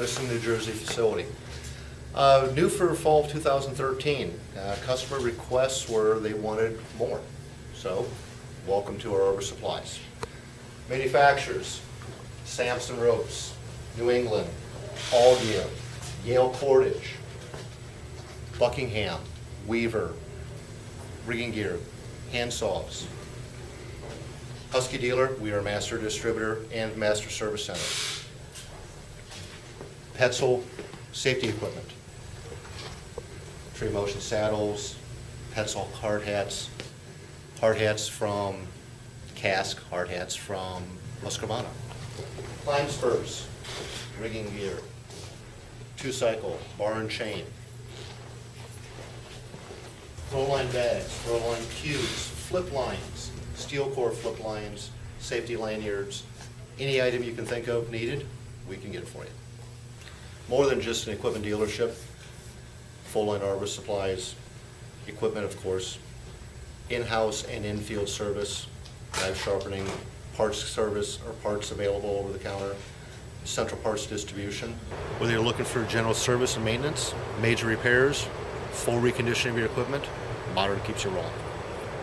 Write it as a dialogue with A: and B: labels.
A: Edison, New Jersey facility. New for fall of 2013, customer requests were they wanted more. So, welcome to our Arborist Supplies. Manufacturers, Sampson Ropes, New England, All Gear, Yale Cordage, Buckingham, Weaver, Rigging Gear, Handsaws. Husky Dealer, we are master distributor and master service center. Petzl safety equipment. Tree motion saddles, Petzl hard hats from Cask, hard hats from Muscovado. Climb spurs, rigging gear, two-cycle, bar and chain. Throw line bags, throw line cubes, flip lines, steel core flip lines, safety lanyards, any item you can think of needed, we can get it for you. More than just an equipment dealership, full line Arborist Supplies, equipment of course, in-house and in-field service, knife sharpening, parts service or parts available over the counter, central parts distribution. Whether you're looking for general service and maintenance, major repairs, full reconditioning of your equipment, Modern keeps you rolling.